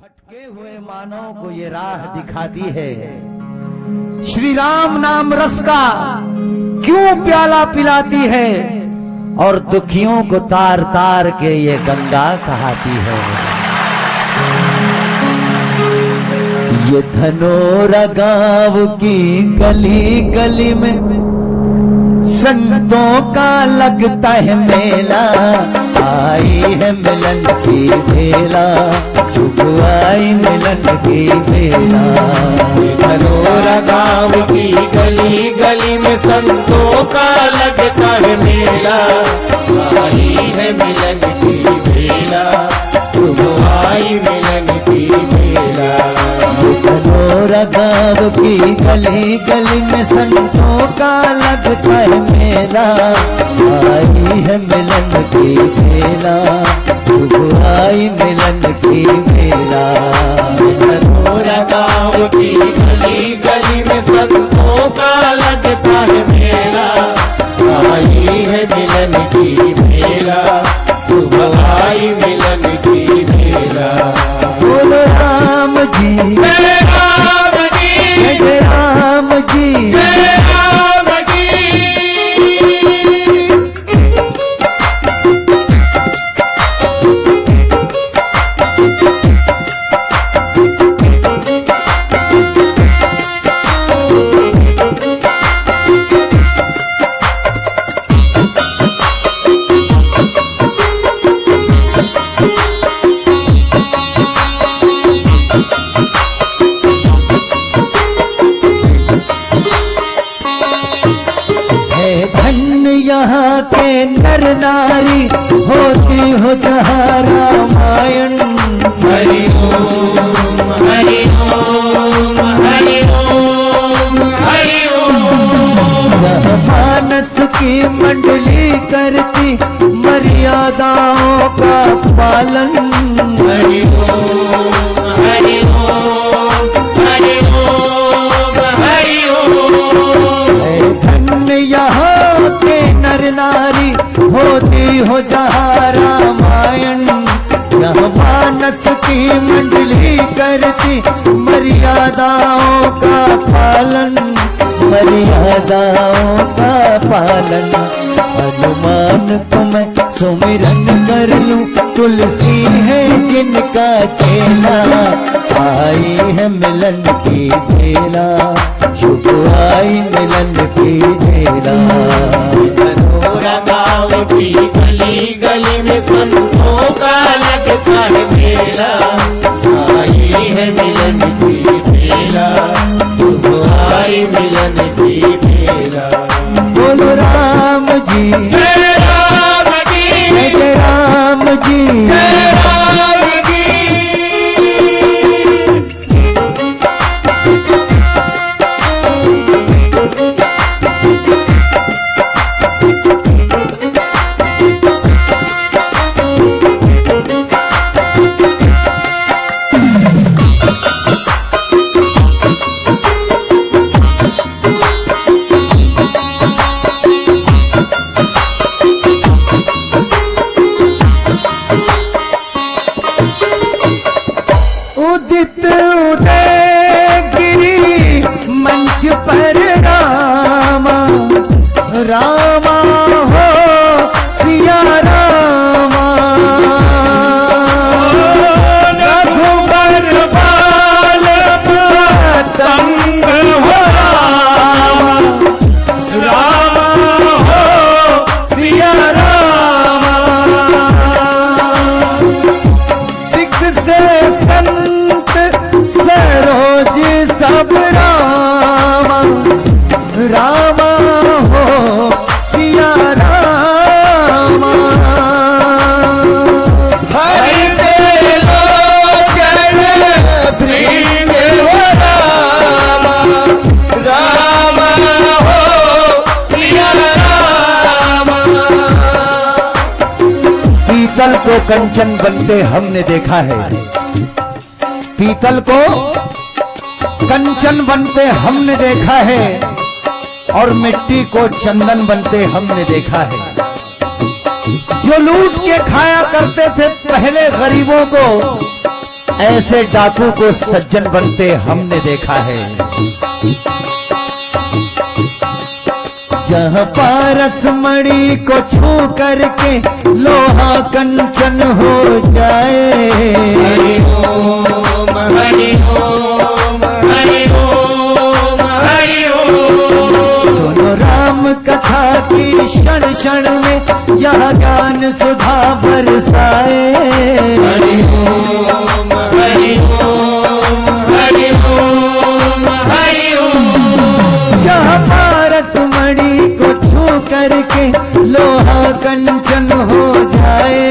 भटके हुए मानव को ये राह दिखाती है। श्री राम नाम रस का क्यों प्याला पिलाती है और दुखियों को तार तार के ये गंगा कहाती है। ये धनोरा गांव की गली गली में संतों का लगता है मेला, आई है मिलन की बेला, शुभ आई मिलन की बेला। धनोरा गांव की गली गली में संतों का लगता है मेला, आई है मिलन की बेला, शुभ आई मिलन की बेला। धनोरा गांव की गली गली में संतों का लगता है मेला, आई है मिलन की बेला, शुभ आई मिलन की बेला। धनोरा गांव की गली गली में संतों का लगता है मेला, आई है मिलन की बेला, शुभ आई मिलन की बेला। बोलो राम जी जय राम जी, जय राम जी, जय राम जी। यहाँ के नर नारी होती हो जहाँ रामायण। हरि ओम हरि ओम हरि ओम हरि ओम। जहाँ मानस की मंडली करती मर्यादाओं का पालन। हरि ओम हरि ओम हरि ओम हरि ओम। धन्य यहाँ के नर नारी होती हो जहाँ रामायण। जहाँ मानस की मंडली करती मर्यादाओं का पालन, मर्यादाओं का पालन। हनुमान को मैं सुमिरन कर लूं, तुलसी है जिनका चेला, आई है मिलन की बेला, शुभ आई मिलन की बेला। धनोरा गांव की गली गली में संतों का लगता है मेला, आई है मिलन की बेला, शुभ आई मिलन की बेला। बोलो राम जी, जय राम जी, जय राम जी, जय राम जी। उदित उदयगिरी मंच पर रामा, रामा हो सिया रामा। रघुबर बाल पतंग हो रामा, रामा हो सिया रामा। दिख से संत सरोज सब रामा, रामा हो सिया रामा। हरि के लोचन भृंग हो रामा, रामा हो सिया रामा। पीतल को कंचन बनते हमने देखा है, पीतल को कंचन बनते हमने देखा है, और मिट्टी को चंदन बनते हमने देखा है। जो लूट के खाया करते थे पहले गरीबों को, ऐसे डाकू को सज्जन बनते हमने देखा है। जहाँ पारस मणि को छू करके लोहा कंचन हो जाए। हरि ओम हरि ओम हरि ओम हरि ओम। सुनो राम कथा की क्षण क्षण में यह ज्ञान सुधा बरसाए। हरि ओम हरि ओम हरि ओम हरि ओम। जहाँ पारस मणि को छू करके लोहा कंचन हो जाए।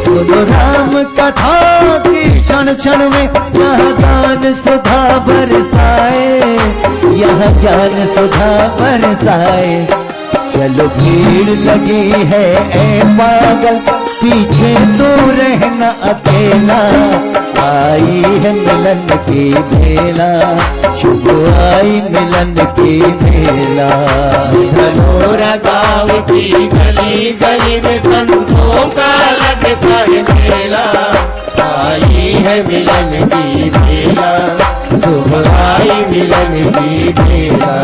सुनो राम कथा की क्षण क्षण में यह ज्ञान सुधा बरसाए। यह ज्ञान सुधा बरसाए। चलो भीड़ लगी है ए पागल, पीछे तो रहना अकेला। आई है मिलन की बेला, शुभ आई मिलन की बेला। धनोरा गाँव की गली गली में संतों का लगता है मेला। आई है मिलन की बेला, शुभ आई मिलन की बेला।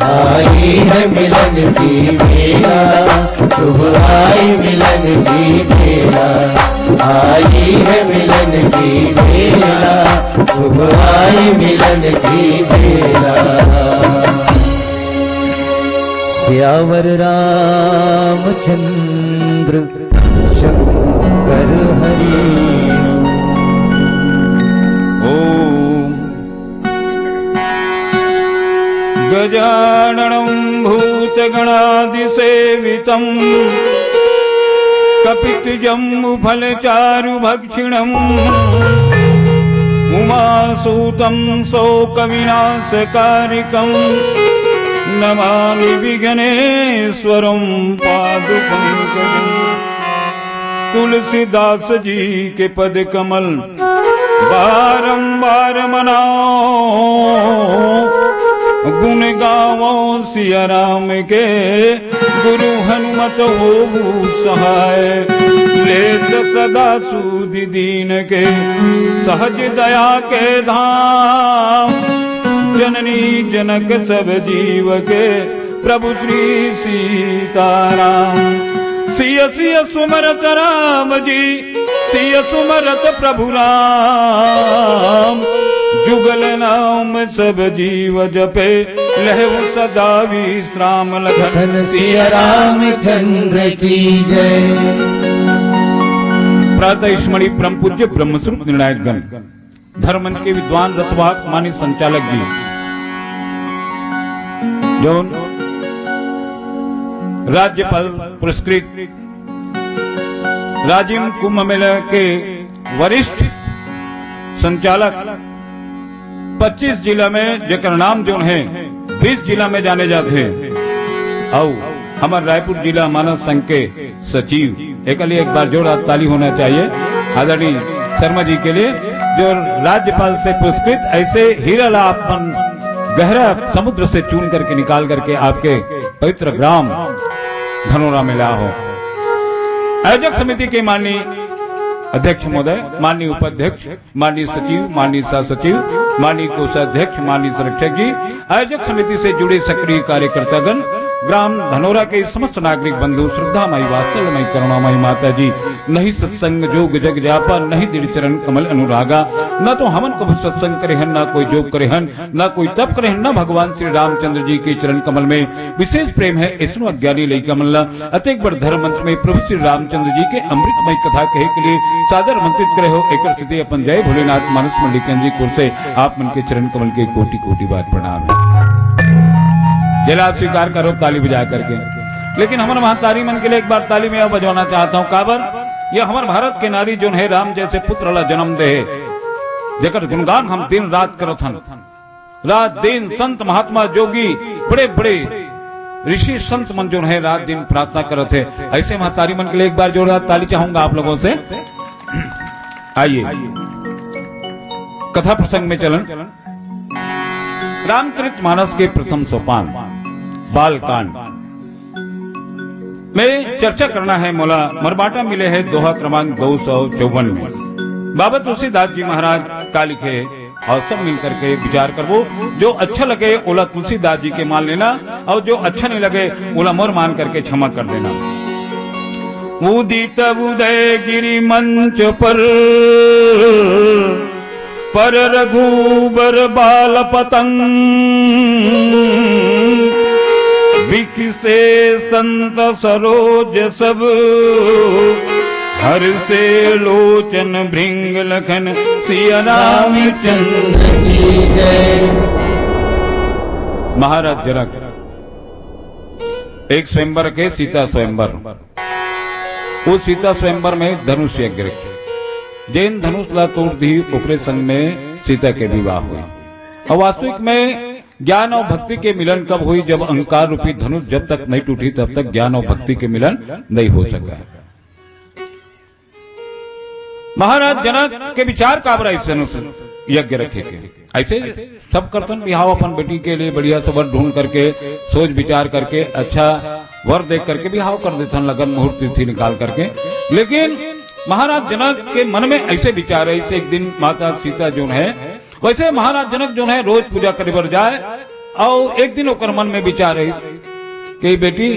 आई है मिलन की बेला, शुभ आई मिलन की बेला। आई है मिलन की बेला, शुभ आई मिलन की बेला। श्यावर रामचंद्र शंकर हरि। ओम गजाननं भूतगणादिसेवितं कपितजम्बुफलचारुभक्षिणम् उमासूतं शोकविनाशकारिकं नमामि विघ्नेश्वरं पादुपंकजम्। तुलसीदास जी के पद कमल बारंबार मनाओ, गुण गावो सिया राम के, गुरु हनुमत हो सहाय। लेत सदा सूधि दीन के, सहज दया के धाम। जननी जनक सब जीव के, प्रभु श्री सीताराम। सिय सिय सुमरत राम जी, सिय सुमरत प्रभु राम। जुगल नाम सब जीव जपे, लहु सदा विश्राम लखन सिय रामचंद्र की जय। प्रातः स्मरणीय परम पूज्य ब्रह्मस्वरूप निर्णायक गण, धर्मन के विद्वान रसवाहक मानी संचालक जी, जो राज्यपाल पुरस्कृत राजिम कुंभ मेला के वरिष्ठ संचालक 25 जिला में जेकर नाम जो है 20 जिला में जाने जाते हैं। आओ हमारे रायपुर जिला मानव संघ के सचिव, एक लिए एक बार जोड़ा ताली होना चाहिए आदरणीय शर्मा जी के लिए, जो राज्यपाल से पुरस्कृत ऐसे हीरा लापन गहरा समुद्र से चून करके निकाल करके आपके पवित्र ग्राम धनोरा में ला हो। आयोजक समिति के माननीय अध्यक्ष महोदय, माननीय उपाध्यक्ष, माननीय सचिव, माननीय सह सचिव, माननीय कोषाध्यक्ष, माननीय संरक्षक जी, आयोजक समिति से जुड़े सक्रिय कार्यकर्तागण, ग्राम धनोरा के समस्त नागरिक बंधु, श्रद्धामयी वात्सल्यमयी करुणामयी माता जी, नहीं सत्संग जोग जग जापा, नहीं दृढ़ चरण कमल अनुरागा। न तो हमन कभी सत्संग करे हन, न कोई जोग करे हन, न कोई तप करे हन, न भगवान श्री रामचंद्र जी के चरण कमल में विशेष प्रेम है। इसनु अज्ञानी लई कमल अतेक बड़ धर्म मंत्र में प्रभु श्री रामचंद्र जी के अमृतमय कथा कहे के लिए सादर मंत्रित करे हो। एक स्थिति अपन जय भोलेनाथ मानस मल्लिकन जी कुर से आप मन के चरण कमल के कोटि कोटि बार प्रणाम है। जला स्वीकार करो ताली बजा करके। लेकिन हमारे महतारी मन के लिए एक बार ताली में बजवाना चाहता हूँ। काबर यह हमारे भारत के नारी जो है राम जैसे पुत्र ला जन्म दे, जेकर गुणगान हम दिन रात करत हन। रात दिन संत महात्मा जोगी बड़े बड़े ऋषि संत मन जो है रात दिन प्रार्थना करत है। ऐसे महतारी मन के लिए एक बार जोरदार ताली चाहूंगा आप लोगों से। आइए कथा प्रसंग में चलन। रामचरितमानस के प्रथम सोपान बाल कांड में चर्चा करना है। मोला मरबाटा मिले है दोहा क्रमांक 254 में। बाबा तुलसीदास जी महाराज का लिखे और सब मिल करके विचार करवो। जो अच्छा लगे ओला तुलसीदास जी के मान लेना और जो अच्छा नहीं लगे ओला मोर मान करके क्षमा कर देना। उदित उदय गिरि मंच पर रघुबर बाल पतंग विकसे संत सरोज सब हर से लोचन भृंग लखन सिया रामचंद्र की जय। महाराज जनक एक स्वयंवर के सीता स्वयंवर, उस सीता स्वयंवर में धनुष यज्ञ रखे। जैन धनुष ला तोड़ दी ओकरे संग में सीता के विवाह हुए। और वास्तविक में ज्ञान और भक्ति के मिलन कब हुई? जब अहंकार रूपी धनुष जब तक नहीं टूटी तब तक ज्ञान और भक्ति के मिलन नहीं हो सका। महाराज जनक के विचार का बड़ा इस धनुष यज्ञ रखे के ऐसे सब कर्तन बिहाव अपन बेटी के लिए बढ़िया से वर ढूंढ करके सोच विचार करके अच्छा वर देख करके बिहाव कर देते लगन मुहूर्त तिथि निकाल करके। लेकिन महाराज जनक के मन में ऐसे विचार है। इसे एक दिन माता सीता जो है वैसे महाराज जनक जो है रोज पूजा करे बर जाए और एक दिन ओकर मन में विचार है कि बेटी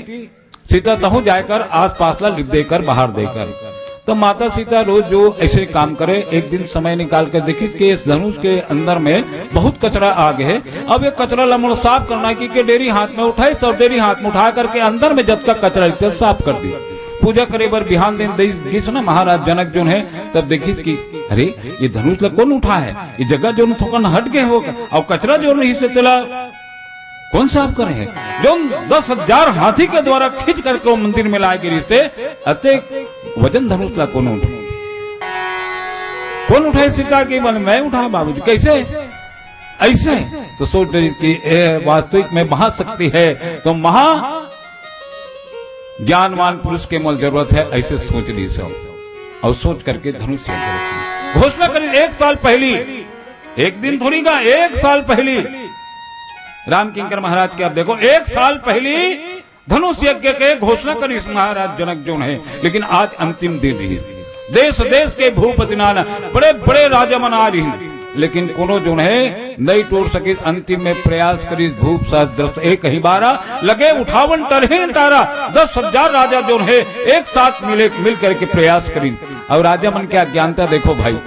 सीता तहु जाकर आस पास ला लिप देकर बाहर देकर। तो माता सीता रोज जो ऐसे काम करे एक दिन समय निकाल कर देखी कि इस धनुष के अंदर में बहुत कचरा आ गया है। अब ये कचरा लमड़ साफ करना की डेरी हाथ में उठाई, सब डेरी हाथ में उठा करके अंदर में जब तक कचरा इतना साफ कर दी। पूजा करे बर बिहान दिन देखिस ना महाराज जनक जो है तब देखिस कि अरे ये धनुष ला कौन उठा है, ये जगह जो थोकन हट गए होगा और कचरा जो नहीं से तेला कौन साफ करे है? जो 10,000 हाथी के द्वारा खींच करके वो मंदिर में लाए गिरी से अते वजन धनुष ला कौन उठाए? सीता के मन मैं उठा बाबूजी कैसे ऐसे? तो सोच रही कि वास्तविक में महाशक्ति है तो महा ज्ञानवान पुरुष के मूल जरूरत है। ऐसे सोच ली सब और सोच करके धनुष घोषणा करी। 1 साल पहली, एक दिन थोड़ी का 1 साल पहली राम किंकर महाराज के आप देखो 1 साल पहली धनुष यज्ञ के घोषणा करी महाराज जनक जो है। लेकिन आज अंतिम दिन ही देश देश के भूपति नाना बड़े बड़े राजा मना रही, लेकिन कोनो जो है नहीं तोड़ सके। अंतिम में प्रयास करी भूप सहस्त्र 1 लगे उठावन टरहीन तारा 10,000 राजा जो है एक साथ मिल करके प्रयास करी। और राजा मन क्या ज्ञानता देखो भाई,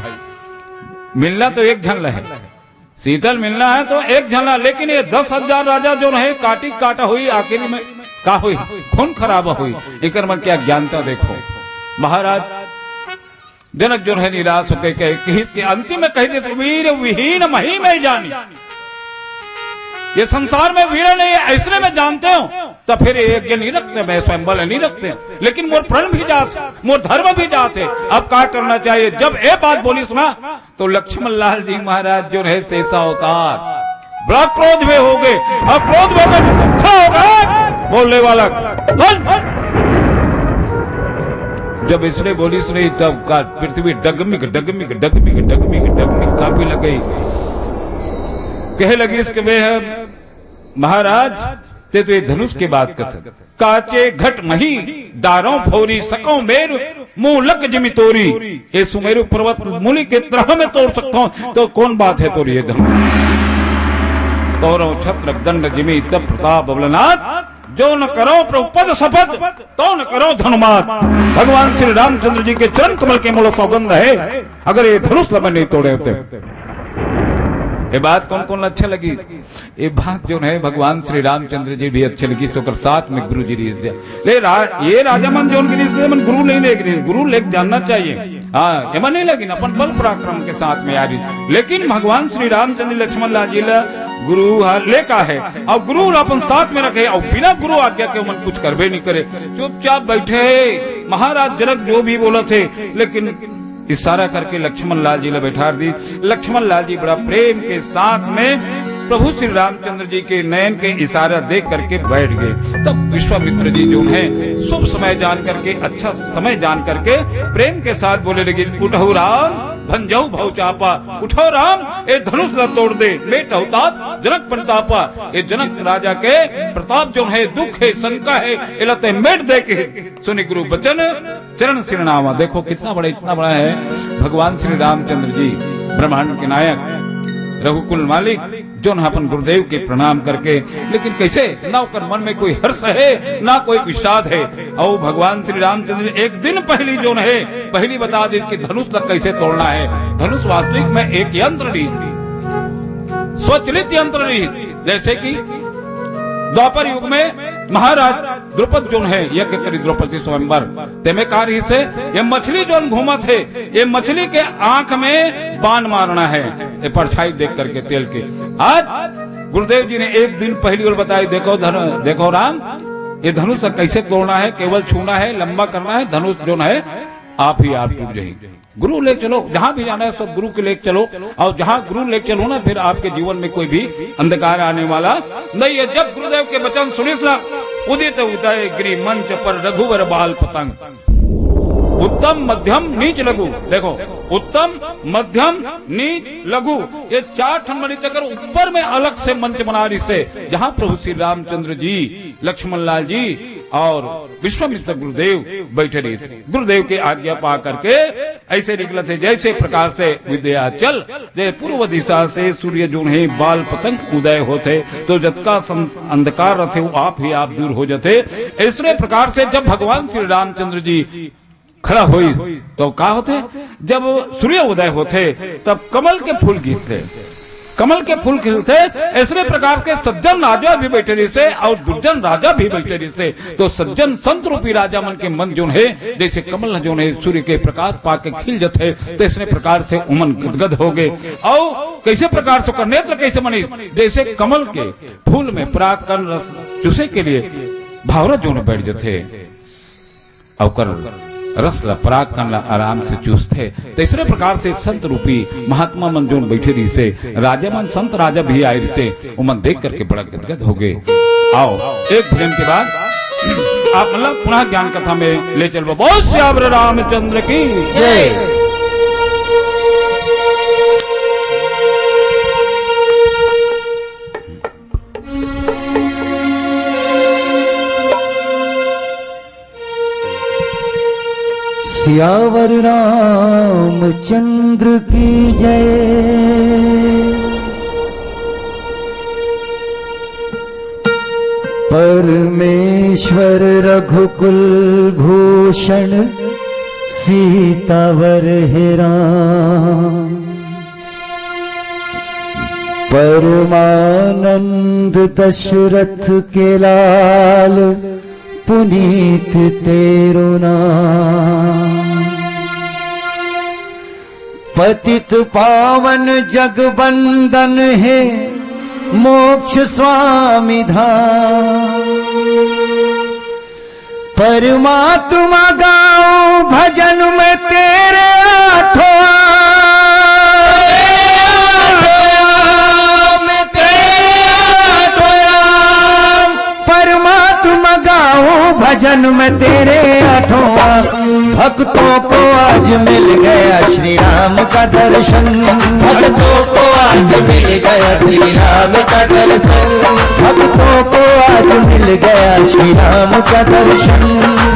मिलना तो एक झन है, शीतल मिलना है तो एक झला, लेकिन ये 10,000 राजा जो है काटी काटा हुई आखिर में का हुई खून खराब हुई। एक क्या ज्ञानता देखो। महाराज जनक जो है निराश होकर इसके अंतिम में कह दे वीर विहीन मही में जानी, ये संसार में वीर नहीं है ऐसे में जानते हो तो फिर यज्ञ नहीं रखते, मैं स्वयंबल नहीं रखते, लेकिन मोर प्रण भी जाते, मोर धर्म भी जाते। अब क्या करना चाहिए? जब ये बात बोली सुना तो लक्ष्मण लाल जी महाराज जो है शेषा अवतार बड़ा क्रोध में हो गए। अब क्रोध में हो गए बोलने वाला जब इसने बोली सुनी तब का पृथ्वी डगमिक डगमिक डगमिक डगमिक डगमिक काफी लग गई। कहे लगी इसके में महाराज ते तो ये धनुष के बात कथ काचे घट मही दारों फोरी सको मेरु मुंह लक जिमी तोरी, ये सुमेरु पर्वत मूली के तरह में तोड़ सकता हूं तो कौन बात है तोरी? ये धनुष तोरो छत्र दंड जिमी तब प्रताप बबलनाथ, जो न करो प्रपद शपथ तो न करो धनुमात। भगवान श्री रामचंद्र जी के चरण कमल के मूल सौगंध है, अगर ये धनुष लमन नहीं तोड़े होते। ये बात कौन कौन अच्छा लगी? ये बात जो है भगवान श्री रामचंद्र जी भी अच्छे लगी। सोकर साथ में गुरु जी ये राजा मन जो मन गुरु नहीं ले, गुरु ले जानना चाहिए। हाँ एमन नहीं लगी अपन बल पराक्रम के साथ में आ रही, लेकिन भगवान श्री रामचंद्र लक्ष्मण लाल जी गुरु लेका है और गुरु अपन साथ में रखे और बिना गुरु आज्ञा के मन कुछ करबे नहीं करे, चुपचाप बैठे। महाराज जनक जो भी बोला थे लेकिन इशारा करके लक्ष्मण लाल जी ने बैठा दी। लक्ष्मण लाल जी बड़ा प्रेम के साथ में प्रभु श्री रामचंद्र जी के नयन के इशारा देख करके बैठ गए। तब विश्वामित्र जी जो है शुभ समय जान करके अच्छा समय जान करके प्रेम के साथ बोले लगे उठहु राम भंजऊ भव चापा। उठो राम ए धनुष न तोड़ दे, मेट अवतात जनक प्रतापा। ये जनक राजा के प्रताप जो है, दुख है, शंका है, इलते मेट दे के सुनि गुरु बचन चरण सिरनावा। देखो कितना बड़ा, इतना बड़ा है भगवान श्री रामचंद्र जी, ब्रह्मांड के नायक, रघुकुल मालिक, जो न अपन गुरुदेव के प्रणाम करके, लेकिन कैसे ना उनकर मन में कोई हर्ष है ना कोई विषाद है। और भगवान श्री रामचंद्र एक दिन पहली जो है, पहली बता दी कि धनुष तक कैसे तोड़ना है। धनुष वास्तविक में एक यंत्र नहीं थी, स्वचलित यंत्र नहीं, जैसे कि द्वापर युग में महाराज द्रुपद जो है यज्ञ करी द्रौपदी स्वयंवर, तेमे कार्य से ये मछली जो घूमा थे, ये मछली के आंख में बाण मारना है, ये परछाई देख करके तेल के। आज गुरुदेव जी ने एक दिन पहली ओर बताई, देखो राम, ये धनुष कैसे तोड़ना है, केवल छूना है, लंबा करना है, धनुष जो है आप ही आप टूट जाएंगे। गुरु ले चलो, जहां भी जाना है सब गुरु के ले चलो, और जहां गुरु ले चलो ना, फिर आपके जीवन में कोई भी अंधकार आने वाला नहीं है। जब गुरुदेव के वचन सुनिस ना, उदित उदय गिरि मंच पर रघुवर बाल पतंग। उत्तम मध्यम नीच लघु, देखो उत्तम मध्यम नीच लघु, ये 4 ठन मणि चक्र ऊपर में अलग से मंच बना रही से, जहाँ प्रभु श्री रामचंद्र जी, लक्ष्मण लाल जी और विश्वामित्र गुरुदेव बैठे रहे थे। गुरुदेव के आज्ञा पा करके ऐसे निकले थे, जैसे प्रकार से विद्याचल जय पूर्व दिशा से सूर्य जो है बाल पतंग उदय होते, तो जतका अंधकार रथे वो आप ही आप दूर हो जाते। ऐसे प्रकार से जब भगवान श्री रामचंद्र जी खड़ा हुई तो क्या होते, जब सूर्य उदय होते तब कमल के फूल खिलते, कमल के फूल खिलते। ऐसे प्रकार के सज्जन राजा भी बैठे रही से और दुर्जन राजा भी बैठे रही से, तो सज्जन संत रूपी राजा मन के मन जो है, जैसे कमल जो है सूर्य के प्रकाश पाके खिल जाते, तो इसने प्रकार से उमन गदगद हो गए। और कैसे प्रकार से कर नेत्र कैसे बनी, जैसे कमल के फूल में परागकण रस चूसे के लिए भावरत जो बैठ जाते, और रस ला पराग कन आराम से चूसते। तीसरे प्रकार से संत रूपी महात्मा मन जो बैठे रही से, राजा मन संत राजा भी आए रही से, उमन देख करके बड़ा गदगद हो गए। आओ एक भजन के बाद आप मतलब पुनः ज्ञान कथा में ले चलो। बहुत श्यावर रामचंद्र की जय। सियावर रामचंद्र की जय। परमेश्वर रघुकुल भूषण सीतावर हे राम। परमानंद दशरथ के लाल पुनीत तेरो नाम। पतित पावन जगबंदन है मोक्ष स्वामी धाम। परमात्मा गाओ भजन में तेरे आठों भजन में तेरे आठों। भक्तों को आज मिल गया श्री राम का दर्शन। भक्तों को आज मिल गया श्री राम का दर्शन। भक्तों को आज मिल गया श्री राम का दर्शन।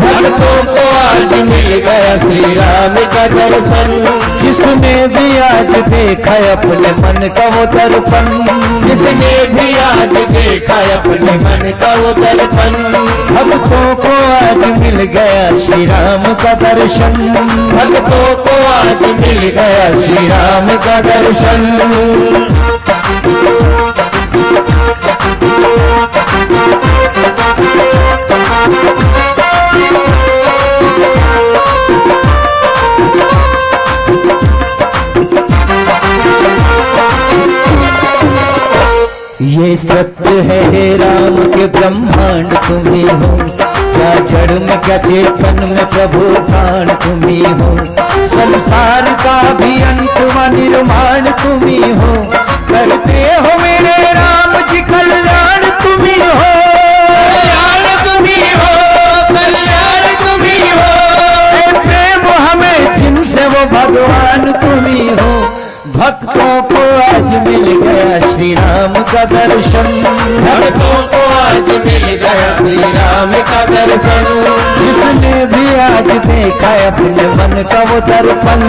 भक्तों को आज मिल गया श्री राम का दर्शन। जिसने भी आज देखा अपने मन का वो दर्पण। जिसने भी आज देखा अपने मन का वो दर्पण। भक्तों को आज मिल गया श्री राम का दर्शन। भक्तों को आज मिल गया श्री राम का दर्शन। ये सत्य है राम के ब्रह्मांड तुम्ही हो। क्या जड़ में क्या चेतन में प्रभु प्राण तुम्ही हो। संसार का भी अंत व निर्माण तुम्ही हो। करते हो मेरे राम जी कल्याण तुम्ही हो। कल्याण तुम्ही हो, कल्याण तुम्ही हो। प्रेम हमें जिनसे वो भगवान तुम्ही भक्तों को आज मिल गया श्री राम का दर्शन। भक्तों को आज मिल गया श्री राम का दर्शन। जिसने भी आज देखा अपने मन का वो दर्पण,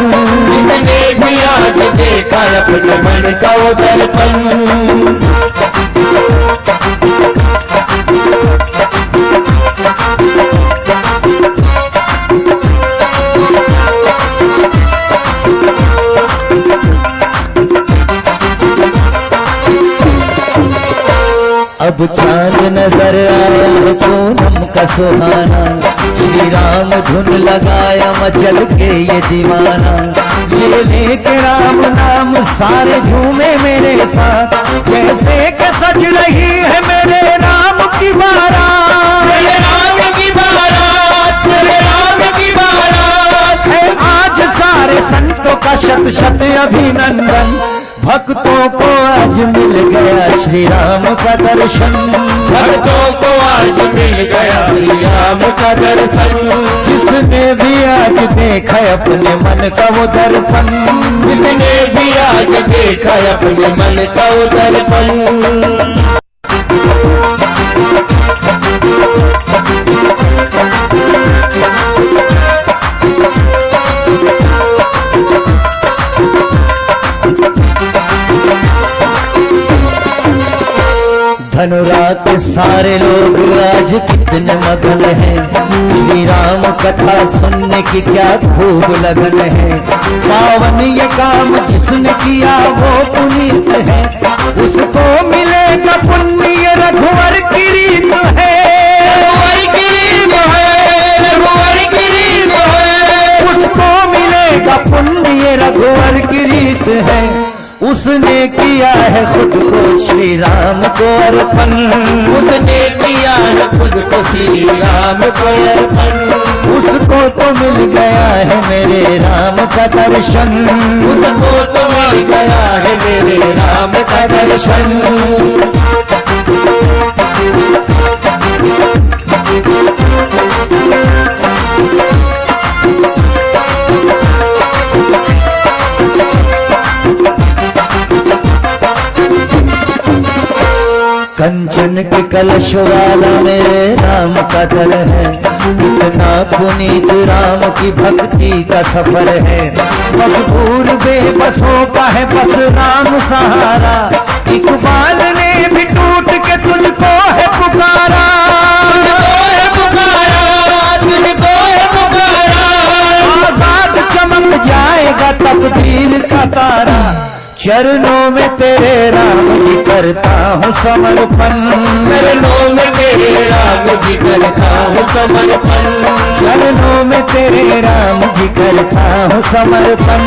जिसने भी आज देखा अपने मन का वो दर्पण। अब चांद नजर आया है पूनम का सुहाना, श्री राम धुन लगाया मचल के ये दीवाना। ये लेके राम नाम सारे झूमे मेरे साथ, जैसे कि सज रही है मेरे राम की बारात। मेरे राम की बारात, मेरे राम की बारात है आज सारे संतों का शत शत अभिनंदन। भक्तों को आज मिल गया श्री राम का दर्शन। भक्तों को आज मिल गया श्री राम का दर्शन। जिसने भी आज देखा अपने मन का वो दर्पण, जिसने भी आज देखा अपने मन का वो दर्पण। धनुरात सारे लोग आज कितने मगन हैं, श्री राम कथा सुनने की क्या खूब लगन है। पावन ये काम जिसने किया वो पुनीत है, उसको मिलेगा पुण्य ये रघुवर की रीत है। रघुवर की रीत है, रघुवर की रीत है। उसको मिलेगा पुण्य ये रघुवर की रीत है। उसने किया है खुद को श्री राम को अर्पण, उसने किया है खुद को श्री राम को अर्पण। उसको तो मिल गया है मेरे राम का दर्शन। उसको तो मिल गया है मेरे राम का दर्शन। कंचन के कलश वाला मेरे राम का दर है, इतना पुनीत राम की भक्ति का सफर है। मजबूर बेबसों का है बस राम सहारा, इकबाल ने भी टूट के तुझको है पुकारा। तुझको है पुकारा, तुझको है पुकारा। आजाद चमक जाएगा तकदीर का तारा, चरणों में तेरे राम जी करता हूँ समर्पण। चरणों में तेरे राम जी करता हूँ समर्पण। चरणों में तेरे राम जी करता हूँ समर्पण।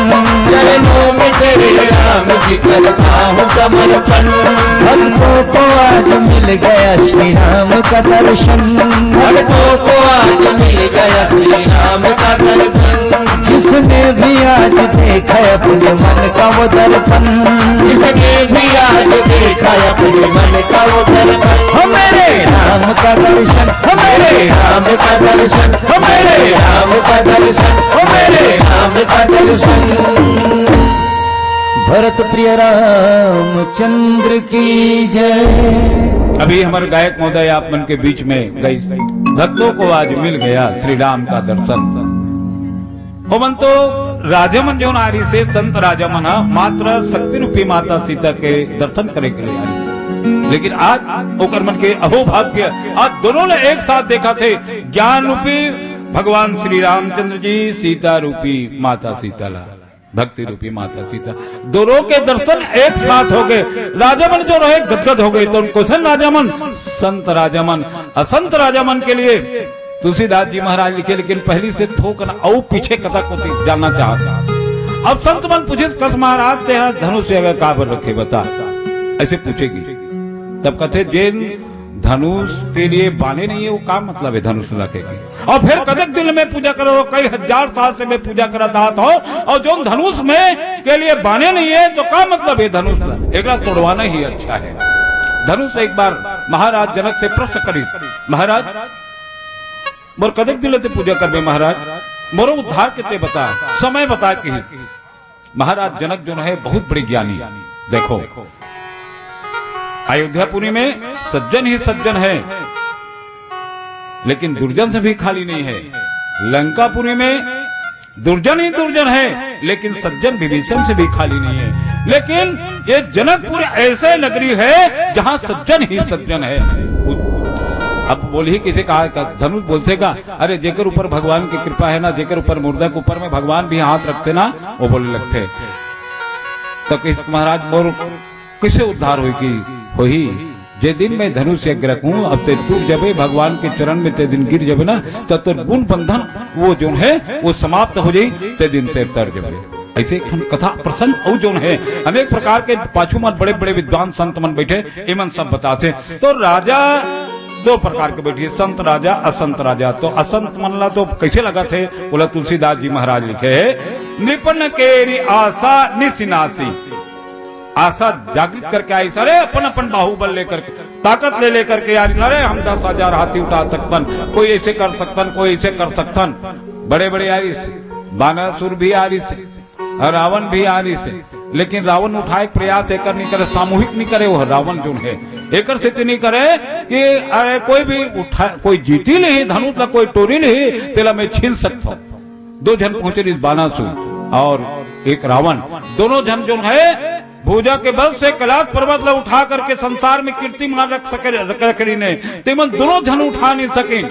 चरणों में तेरे राम जी करता हूँ समर्पण। भक्तों को आज मिल गया श्री राम का दर्शन। भक्तों को आज मिल गया श्री राम का दर्शन। जिसने भी आज देखा अपने मन का वो दर्पण, जिसने भी आज देखा अपने मन का वो दर्पण। हो मेरे राम का दर्शन, हो मेरे राम का दर्शन, हो मेरे राम का दर्शन, हो मेरे राम का दर्शन। भरत प्रिय रामचंद्र की जय। अभी हमारे गायक महोदय आप मन के बीच में गई, भक्तों को आज मिल गया श्री राम का दर्शन। होमन तो राजमन जो नारी से संत राजमन मात्र शक्ति रूपी माता सीता के दर्शन करे के लिए आई, लेकिन आज ओकर मन के अहोभाग्य आज दोनों ने एक साथ देखा थे। ज्ञान रूपी भगवान श्री रामचंद्र जी, सीता रूपी माता सीता, भक्ति रूपी माता सीता, दोनों के दर्शन एक साथ हो गए। राजामन जो रहे गदगद हो गए, तो उनको राजामन संत राजामन, असंत राजामन के लिए तुलसीदास जी महाराज लिखे, लेकिन पहली से थोक न औ पीछे कथक होती जानना चाहता। अब संत मन पूछे कस महाराज ते धनुष से अगर काबर रखे बता, ऐसे पूछेगी तब कथे जेन धनुष के लिए बाने नहीं है वो का मतलब है धनुष रखेगी। और फिर कदक दिन में पूजा करो, कई हजार साल से मैं पूजा करा दात हो, और जो धनुष में के लिए बाने नहीं है तो का मतलब है धनुष एक लाख तोड़वाना ही अच्छा है। धनुष एक बार महाराज जनक से प्रश्न करी, महाराज मोर कदक दिल से पूजा करबे महाराज, मोरो उद्धार के ते बता, समय बता के महाराज जनक जो है बहुत बड़े ज्ञानी। देखो अयोध्यापुरी में सज्जन ही सज्जन है, लेकिन दुर्जन से भी खाली नहीं है। लंकापुरी में दुर्जन ही दुर्जन है, लेकिन सज्जन विभीषण से भी खाली नहीं है। लेकिन ये जनकपुर ऐसे नगरी है जहां सज्जन ही सज्जन है। अब बोल ही किसे कहा, धनुष बोलते का, अरे जेकर ऊपर भगवान की कृपा है ना, जेकर ऊपर मुर्दा के ऊपर में भगवान भी हाथ रखते ना, वो बोलने लगते। तो किस महाराज मोर किसे उद्धार हो ही जे दिन में धनुष यज्ञ रखूं, अब ते टूट जबे भगवान के चरण में ते दिन गिर जबे ना, तब तो गुण बंधन वो जो है वो समाप्त हो जाई, ते दिन ते तर जबे। ऐसे कथा प्रसंग और जो है अनेक प्रकार के पाछू मन बड़े बड़े विद्वान संत मन बैठे, एमन सब बताते। तो राजा दो प्रकार के बैठे, संत राजा असंत राजा। तो असंत मनला तो कैसे लगा थे, बोला तुलसीदास जी महाराज लिखे, निपन केरी आशा निसिनासी। आशा जागृत करके आई, सारे अपन अपन बाहुबल लेकर ताकत ले लेकर के यार, अरे हम 10,000 हाथी उठा सकतन, कोई ऐसे कर सकतन, कोई ऐसे कर सकतन। बड़े बड़े यारिस बानासुर भी यारिस, रावण भी यारिस, लेकिन रावण उठाए प्रयास एकर नहीं करे, सामूहिक नहीं करे। वो रावण जो है एकर से नहीं करे कि अरे कोई भी उठा, कोई जीती नहीं धनुष ला, कोई टोरी नहीं तेला मैं छीन सकता हूं। दो जन पहुंचे इस बानासुर और एक रावण, दोनों जन जो है भुजा के बल से कैलाश पर्वत ला उठा करके संसार में कीर्तिमान रख सके रखड़ी ने, तेमन दोनों जन उठा नहीं सके।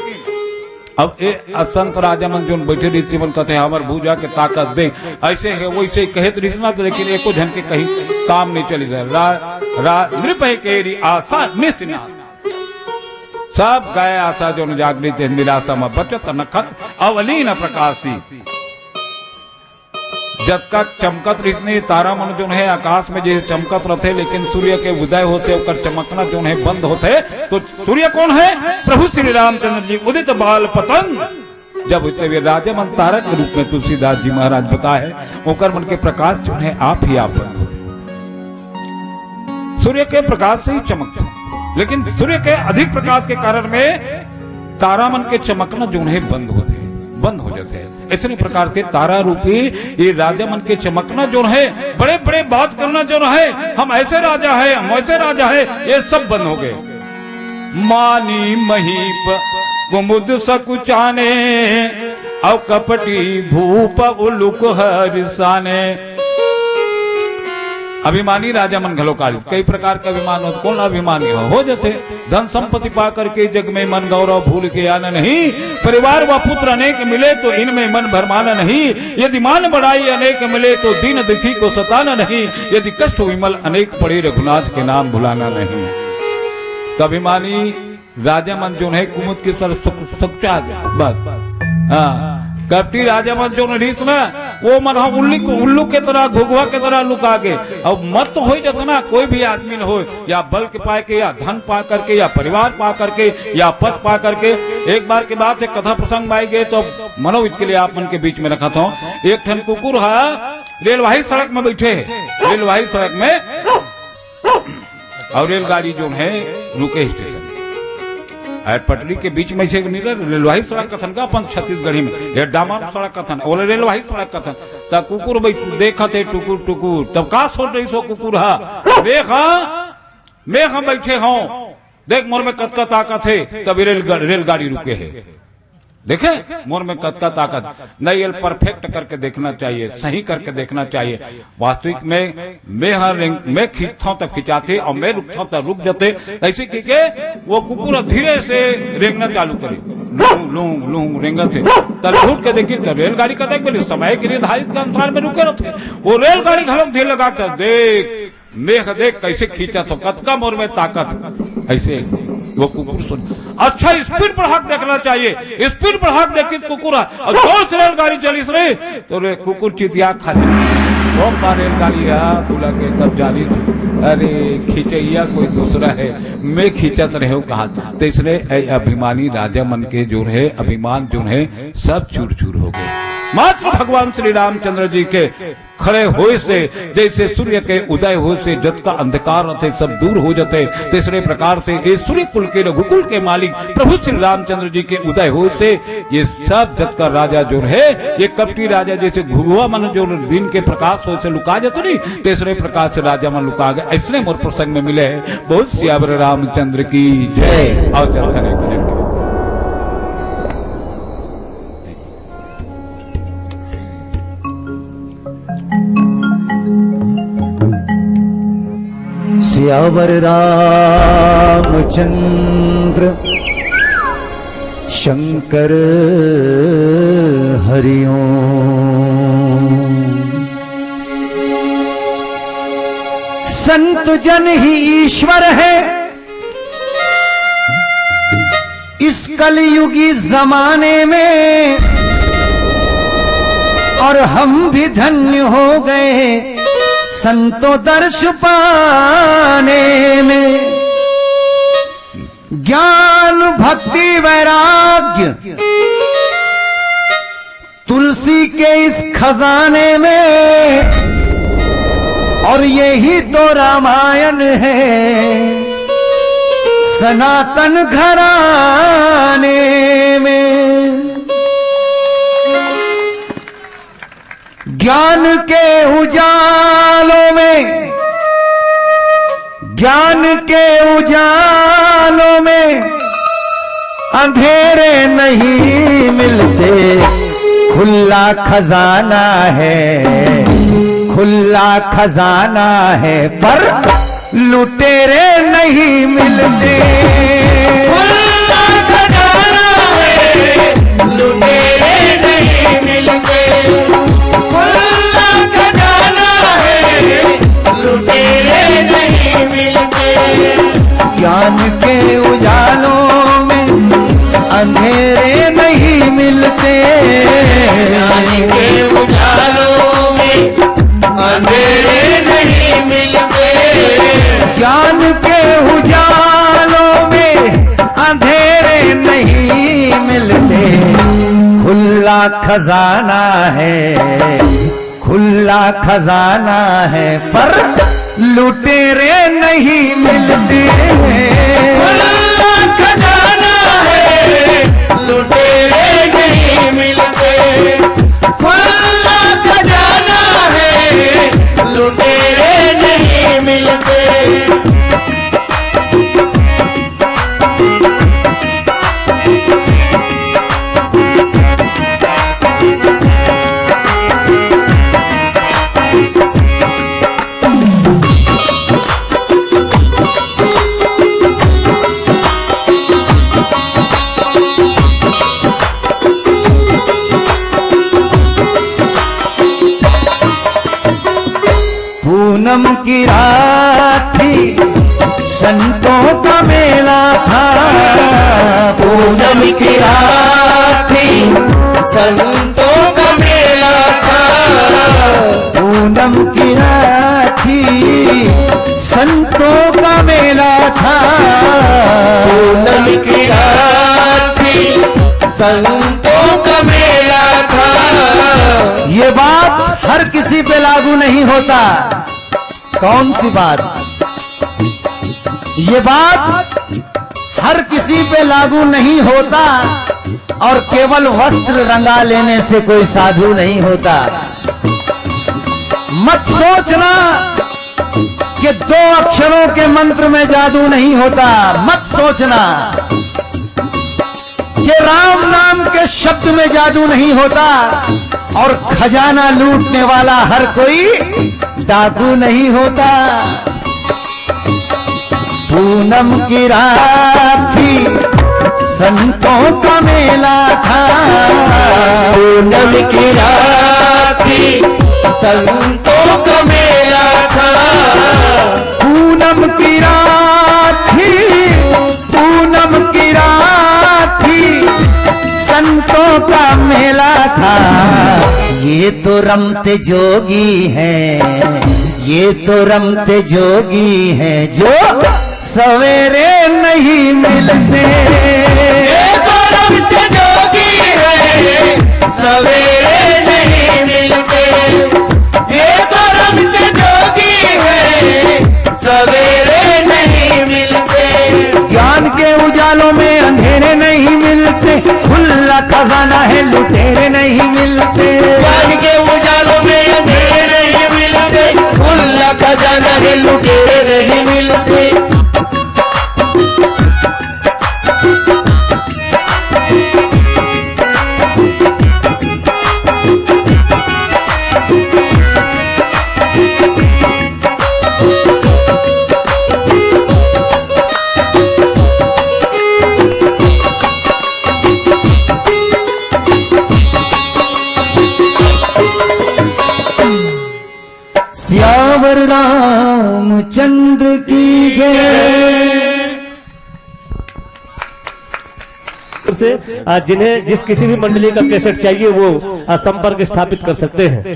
अब ए असंत राजा मन जो बैठे रही तेमन कहते हमार भुजा के ताकत दे, ऐसे है वैसे कहत रही, लेकिन एको जन के कहीं काम नहीं चली जाए। नृप केरी आशा निसिना, सब गए आशा जो जागृत निराशा में बचत नखत अवली न प्रकाशी। जब का चमकत रिश्ते तारा मन जो है आकाश में जो चमकत रहते, लेकिन सूर्य के उदय होते और चमकना जो है बंद होते। तो सूर्य कौन है, प्रभु श्री रामचंद्र जी उदित बाल पतंग। जब वे राजा मन तारा के रूप में तुलसीदास जी महाराज बताए, ओकर मन के प्रकाश जो है आप ही आप बंद होते। सूर्य के प्रकाश से ही चमकते, लेकिन सूर्य के अधिक प्रकाश के कारण में तारा मन के चमकना जो है बंद हो जाते हैं। ऐसे प्रकार के तारा रूपी ये राजा मन के चमकना जो है, बड़े बड़े बात करना जो है, हम ऐसे राजा है, हम वैसे राजा है, ये सब बंद हो गए। मानी महीप कुमुद सकुचाने, और कपटी भूप उलुक हरिसाने। अभिमानी राजा मन घलो काली, कई प्रकार का अभिमान हो, कौन अभिमानी हो जैसे धन संपत्ति पा करके जग में मन गौरव भूल के आना नहीं, परिवार व पुत्र अनेक मिले तो इनमें मन भरमाना नहीं, यदि मान बढ़ाई अनेक मिले तो दीन दुखी को सताना नहीं, यदि कष्ट विमल अनेक पड़े रघुनाथ के नाम भुलाना नहीं। तो अभिमानी राजा मन जो है कुमुद की सर सच्चा बस, हाँ कपटी राजा मन जो रीस ना, वो मन उल्लू के तरह घुघुआ के तरह लुका के। अब मत तो हो जाता ना, कोई भी आदमी न हो, या बल के पाए के, या धन पा करके, या परिवार पा करके, या पद पा करके। एक बार के बाद एक कथा प्रसंग आई गए, तो मनो इसके लिए आप मन के बीच में रखा था। एक ठन कुकुर है रेलवाही सड़क में बैठे है, रेलवाही सड़क में, और रेलगाड़ी जो है रुके स्टेशन पटरी के बीच में से रेलवाही सड़क कथन का अपन छत्तीसगढ़ी में ये डामर सड़क कथन और रेलवाही सड़क कथन। तब कुकुर देखा थे टुकुर टुकुर, तब का सोच रही सो कुकुर हा देख, मैं हम बैठे हों, देख मोर में कत का ताकत है। तब रेलगाड़ी रुके है, देखे मोर में कत का ताकत नहीं, ये परफेक्ट करके देखना चाहिए, सही करके देखना चाहिए। वास्तविक में मैं खींचता हूं तब खिंचाते, और मैं रुकता हूं तब रुक जाते। ऐसे की के वो कुकुर धीरे से रेंगना चालू करे, लू लू रेंगा थे, तब छूट के देखी तो रेलगाड़ी का देख बोले समय के निर्धारित के अनुसार में रुके रहते। वो रेलगाड़ी घलम धीरे लगाता, देख मेघ देख कैसे खींचा तो कतका मोर में ताकत। ऐसे वो कुकुर सुन, अच्छा स्पीड पर हाथ देखना चाहिए, स्पीड पर हाथ देखी कुकुर और जोर से रेलगाड़ी चली रे, तो रे कुकुर चितिया खाली वो रेलगाड़ी बुला के तब जाली, अरे खींचैया कोई दूसरा है, मैं खींचत रहे कहा। तो इसलिए अभिमानी राजा मन के जो है अभिमान जो है सब चूर चूर हो गए। मात्र भगवान श्री रामचंद्र जी के खड़े होए से जैसे सूर्य के उदय हो से जत का अंधकार थे सब दूर हो जाते, तीसरे प्रकार से ये सूर्य कुल के रघुकुल के मालिक प्रभु श्री रामचंद्र जी के उदय हो से ये सब जत का राजा जो है ये कपटी राजा जैसे घुघुआ मन जो दिन के प्रकाश हो से लुका जाते नहीं, तीसरे प्रकार से राजा मन लुका गए। ऐसने मोर प्रसंग में मिले है। बहुत सियावर रामचंद्र की जय। और चर्चा नहीं करेंगे। सियावर रामचंद्र शंकर हरिओम। संत जन ही ईश्वर है इस कलयुगी जमाने में, और हम भी धन्य हो गए संतों दर्श पाने में। ज्ञान भक्ति वैराग्य तुलसी के इस खजाने में, और यही तो रामायण है सनातन घराने में। ज्ञान के उजालों में, ज्ञान के उजालों में अंधेरे नहीं मिलते, खुला खजाना है, खुला खजाना है, पर लुटेरे नहीं मिलते। खुला खजाना है, लुटेरे नहीं मिलते। खुला खजाना है, लुटेरे नहीं मिलते। ज्ञान के उजालों में अंधेरे नहीं मिलते, ज्ञान के उजालों में अंधेरे नहीं मिलते। ज्ञान के उजालों में अंधेरे नहीं मिलते। खुला खजाना है, खुला खजाना है, पर लुटेरे नहीं मिलते। खुला खजाना है, लुटेरे नहीं मिलते। खुला खजाना है, लुटेरे नहीं मिलते। पूनम की रात थी संतों का मेला था, पूनम की रात थी संतों का मेला था। पूनम की रात थी संतों का मेला था। पूनम की रात थी संतों का मेला था। ये बात हर किसी पे लागू नहीं होता। कौन सी बात? ये बात हर किसी पे लागू नहीं होता, और केवल वस्त्र रंगा लेने से कोई साधु नहीं होता। मत सोचना कि 2 अक्षरों के मंत्र में जादू नहीं होता। मत सोचना कि राम नाम के शब्द में जादू नहीं होता, और खजाना लूटने वाला हर कोई डाकू नहीं होता। पूनम की रात थी संतों का मेला था। पूनम की रात थी संतों का मेला था। पूनम की रात थी, पूनम की रात थी संतों का मेला था। ये तो रमते जोगी हैं, ये तो रमते जोगी हैं, जो सवेरे नहीं मिलते। ये तो रमते जोगी हैं, सवेरे है लुटेरे नहीं मिलते, ज्ञान के उजालों में अंधेरे नहीं मिलते, खुला खजाना है लुटेरे नहीं मिलते। सियावर रामचंद्र की जय। से जिन्हें जिस किसी भी मंडली का कैसेट चाहिए वो संपर्क स्थापित कर सकते हैं।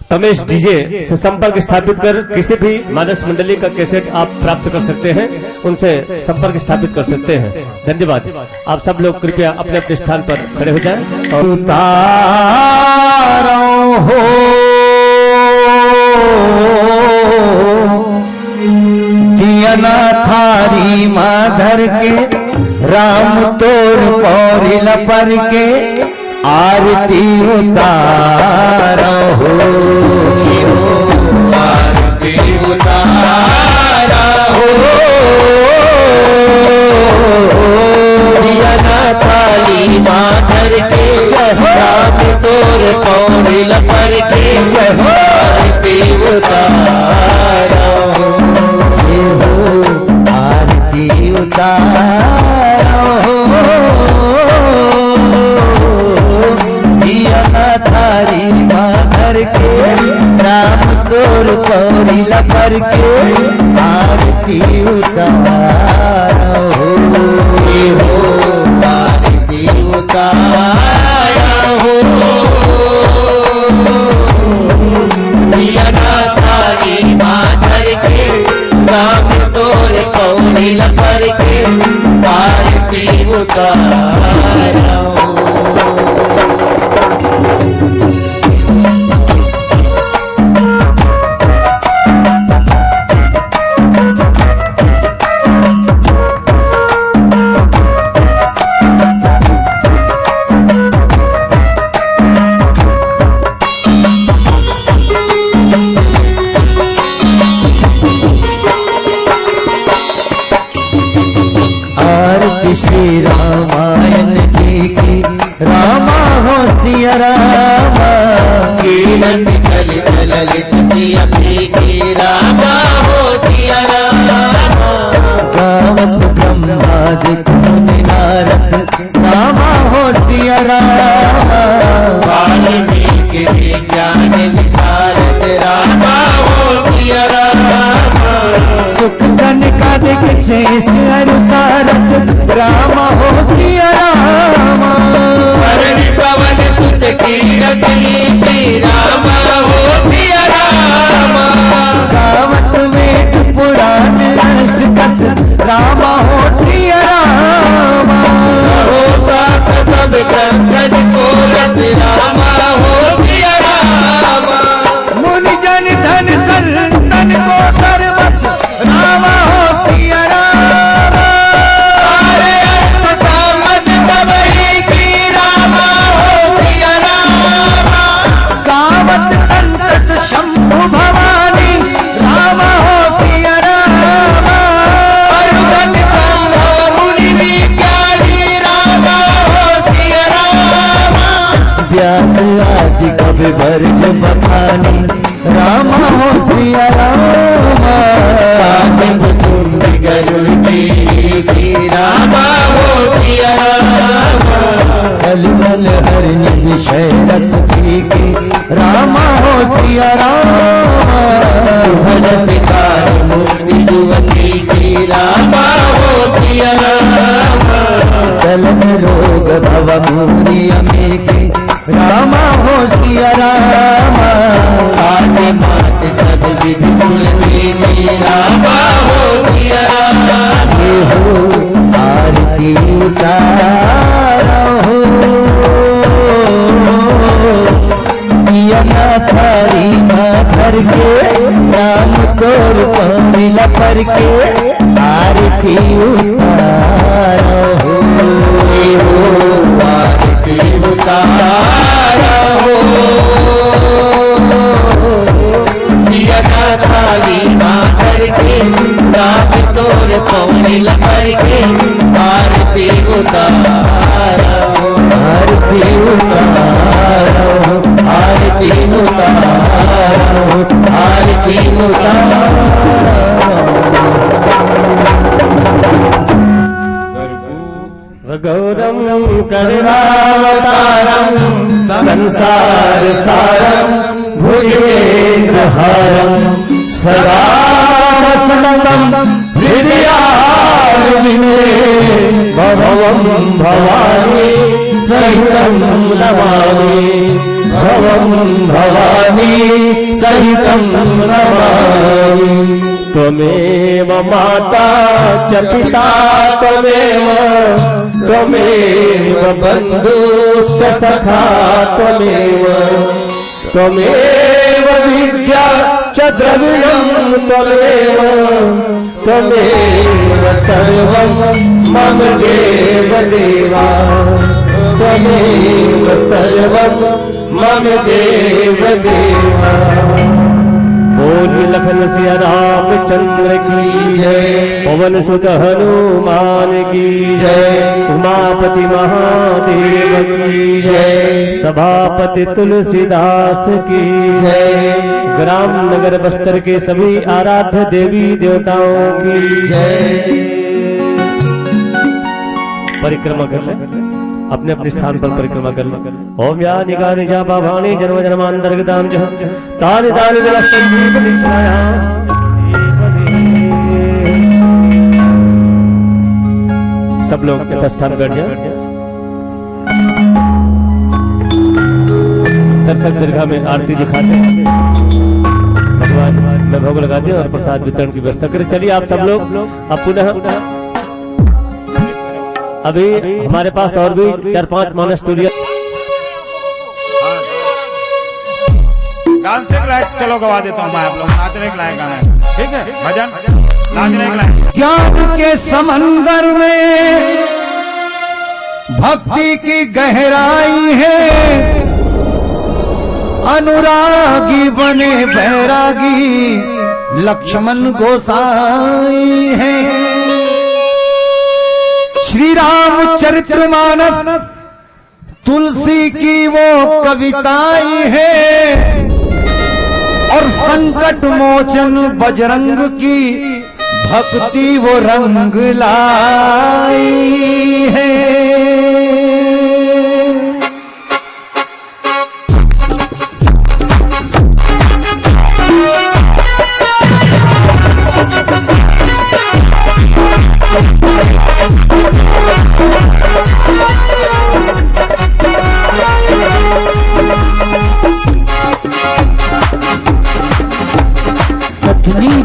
तमेश डीजे से संपर्क स्थापित कर किसी भी मानस मंडली का कैसेट आप प्राप्त कर सकते हैं, उनसे संपर्क स्थापित कर सकते हैं। धन्यवाद। आप सब लोग कृपया अपने अपने स्थान पर खड़े हो जाएं और उतारो हो दियना थारी माधर के, राम तोर पौरिल पर के, आरती उतारो हो। आरती उतारा हो, दियना थाली माधर के, राम तोर पौरिल पर के, आरती उतारा हो। आरती उतारो दिया थारी माधर के, राम तोर पौरिल पर के, आरती उतारो आरती उतारा हो, दियना थाली माधर के, राम तोर पौरिल पर के, आरती उतारा हो। श्री रामायण जी की, रामा हो सिया रामा, किरण चलित ललित सिया की, रामा हो सिया रामा, गावत ब्रह्मादि मुनि नारद, रामा हो सिया रामा, वाल्मीकि विज्ञान विशारद, रामा हो सिया रामा, सुख सनकादिक शेष अनुसारत, रामा हो सिया रामा, हरि पवन सुत कीरत नीति, रामा हो सिया रामा, गावत वेद पुराण रस कस, रामा हो सिया रामा, हो साथ सब ग्रंथन को रस, रामा हो सिया रामा, मुनि जन धन संतन को सर्वस, रामा हो सिया रामा, सारे अर्थ सामत सब ही की, रामा हो सिया रामा, गावत संतत शंभु भवानी, रामा हो सिया रामा, अरुगत संभव मुनि विज्ञानी, रामा हो सिया रामा, व्यास आदि कवि भरज बखानी, रामा हो सिया रामा, आदिम सुन गरुड़ की, रामा हो सिया रामा, कलमल हरनि विषय रस की, रामा हो सिया रामा, भज सितार मुक्ति जुवती की, रामा हो सिया रामा, कलम रोग भव मूरी अमेके, रामा हो सिया रामा, आदि मात सब विधि तुलसी की, रामा हो सिया रामा, ये हो आरती उतारो हो, दिया थारी माधर के, राम तोर पौरिल पर के, आरती आरती उतारो आरती उतारो जिया का थाली माधर के रात तोर पौनी लहर के आरती उतारो आरती उतारो आरती उतारो आरती गौरम करुणावतारम संसार सारम भुजगेन्द्रहारम सदा वसंतम हृदयारविंदे भवं भवानी सहितं नमामि भवं भवानी सहितं नमामि त्वमेव माता च पिता त्वमेव त्वमेव बन्धुश्च सखा त्वमेव त्वमेव विद्या च द्रविणं त्वमेव त्वमेव सर्वं मम देव देवा त्वमेव सर्वं मम देव देवा। बोल लखन सिया रामचंद्र की जय, पवन सुत हनुमान की जय, उमापति महादेव की जय, सभापति तुलसीदास की जय, ग्राम नगर बस्तर के सभी आराध्य देवी देवताओं की जय। परिक्रमा कर ले, अपने अपने स्थान पर परिक्रमा कर ले। ओम या निगा निजा भावानी जन्म जन्मांतर्गताम जह तानि तानि जलस्तंदीप निक्षाया। सब लोग यथास्थान बैठ जाए। दर्शक दीर्घा में आरती दिखाते हैं, भगवान में भोग लगाते हैं और प्रसाद वितरण की व्यवस्था करें। चलिए आप सब लोग अब पुनः अभी हमारे पास और भी 4-5 मानस टूरिया डांस के लायक चलो गवा देता हूँ मैं आप लोग, नाचने के लायक गाना है, ठीक है भजन नाचने के लायक। ज्ञान के समंदर में भक्ति की गहराई है, अनुरागी बने बैरागी लक्ष्मण गोसाई है। श्री रामचरितमानस तुलसी की वो कविताएं है, और संकट मोचन बजरंग की भक्ति वो रंग लाई है।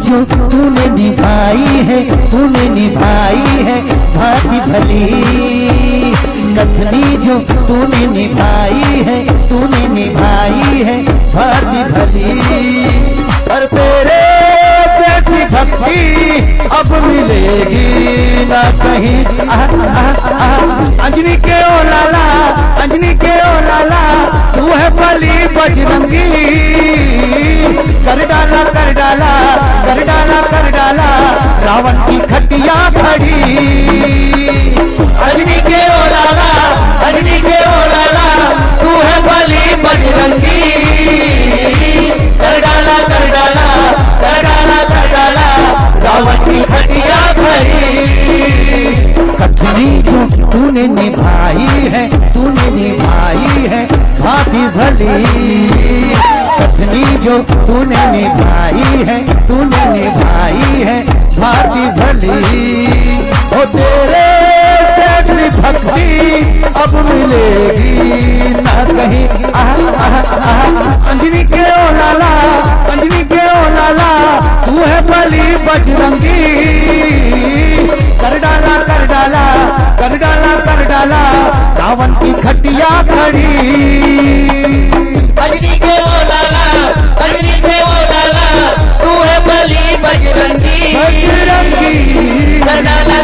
जो तूने निभाई है भांति भली, कथनी जो तूने निभाई है भांति भली। पर तेरे जैसी भक्ति अब मिलेगी ना कहीं। अंजनी के ओ लाला, अंजनी के ओ लाला, तू है बली बजरंगी। कर डाला कर डाला कर डाला कर डाला रावण की खटिया खड़ी। अंजनी के ओ लाला, अंजनी के ओ लाला, तू है बली बजरंगी। कर डाला कर डाला कर डाला कर डाला रावण की खटिया खड़ी। कथनी जो तूने निभाई है भांति भली, कथनी जो तूने निभाई है भांति भली। ओ तेरे जैसी भक्ति अब मिलेगी ना कहीं। अंजनी के ओ लाला, अंजनी के ओ लाला, तू है बली बजरंगी। कर डाला कर डाला कर डाला कर डाला रावण की खटिया खड़ी। अंजनी के ओ लाला, अंजनी के ओ लाला, तू है बली बजरंगी। बजरंगी कर डाला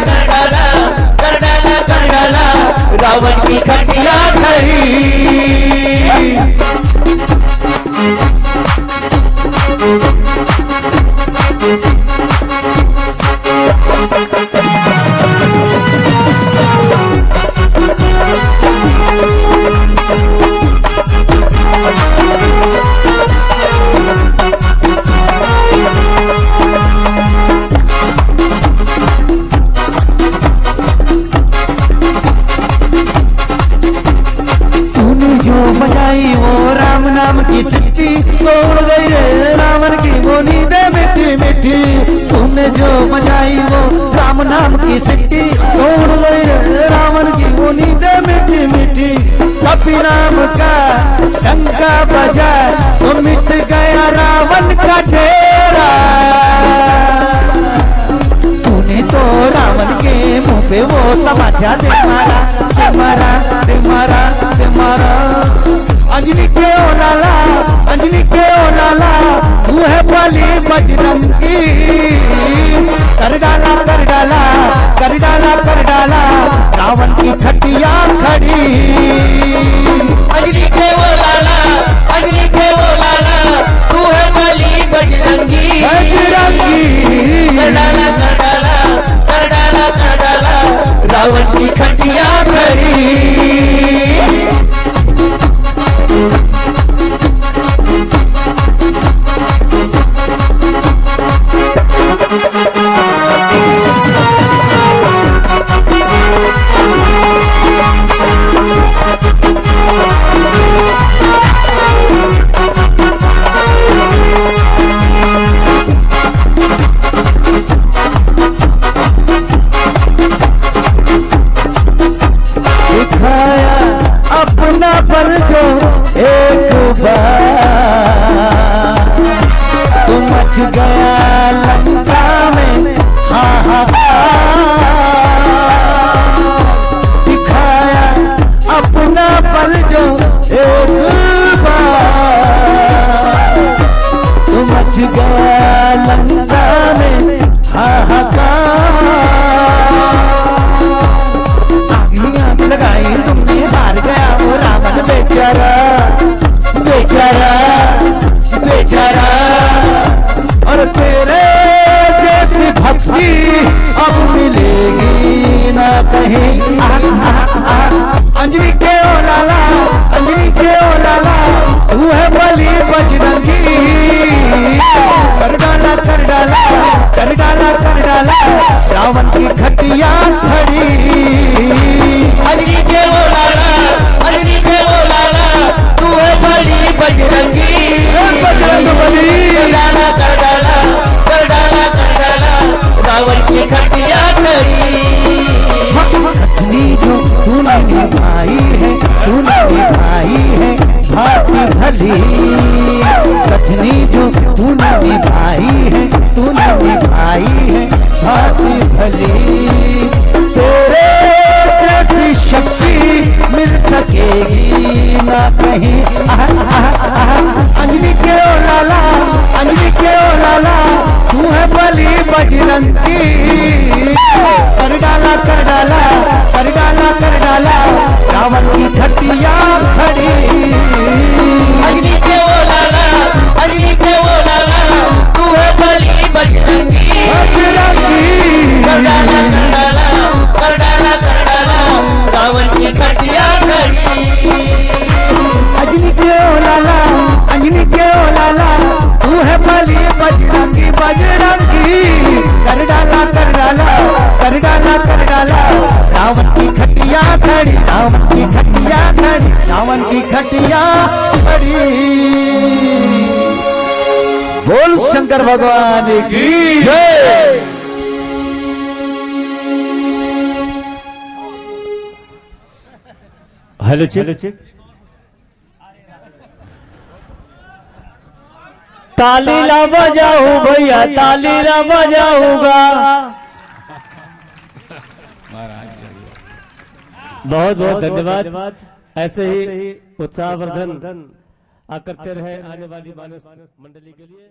की सिट्टी तोड़ गई रे रावण की वो नींदें मीठी मीठी। तूने जो बजाई वो राम नाम की सिट्टी तोड़ गई रे रावण की वो नींदें मीठी मीठी। कभी राम का डंका बजा तो मिट गया रावण का डेरा। तूने तो रावण के मुंह पे वो तमाचा दे मारा दे मारा दे मारा दे मारा। अंजनी के ओ लाला अंजनी के ओ लाला तू है बली बजरंगी। कर डाला कर डाला कर डाला कर डाला रावण की खटिया खड़ी। अंजनी के वो लाला अंजनी के वो लाला तू है बली बजरंगी। कर डाला कर डाला कर डाला कर डाला रावण की खटिया खड़ी। दिखाया अपना पर जो एक बार तो मच गया लंका में हाहाकार। दिखाया अपना पर जो एक बार तो मच गया लंका में हाहाकार। आग लगाई तुमने हार गया वो रावण बेचारा बेचारा बेचारा। और तेरे जैसी भक्ति अब मिलेगी ना कहीं। अंजनी के ओ लाला अंजनी के ओ लाला तू है बली बजरंगी। कर डाला कर डाला कर डाला कर डाला रावण की खटिया खड़ी। अंजनी के वो लाला अंजनी के वो लाला तू है बली बजरंगी। बजरंग बली कर डाला कर डाला कर डाला कर डाला रावण की खटिया खड़ी। कथनी जो तूने निभाई है तूने निभाई है भांति भली। कथनी जो तूने निभाई है तूने निभाई है भांति भली। तेरे जैसी शक्ति मिल सकेगी ना कहीं। अंजनी के ओ लाला अंजनी के ओ लाला तू है बली बजरंगी। कर डाला कर डाला कर डाला कर डाला रावण की खटिया खड़ी। अंजनी के वो लाला अंजनी के वो लाला तू है बली बजरंगी। कर डाला कर डाला कर डाला कर डाला रावण की खटिया खड़ी। अंजनी के ओ लाला अंजनी के ओ लाला तू है बली बजरंगी बजरंगी। कर डाला कर डाला कर डाला कर डाला रावण की खटिया खड़ी रावण की खटिया खड़ी रावण की खटिया खड़ी। बोल शंकर भगवान की जय। हेलो चेक ताली ला बजाऊ भैया ताली ला बजाऊंगा। बहुत बहुत धन्यवाद। ऐसे ही उत्साहवर्धन करते रहे आने वाली मानस मंडली के लिए।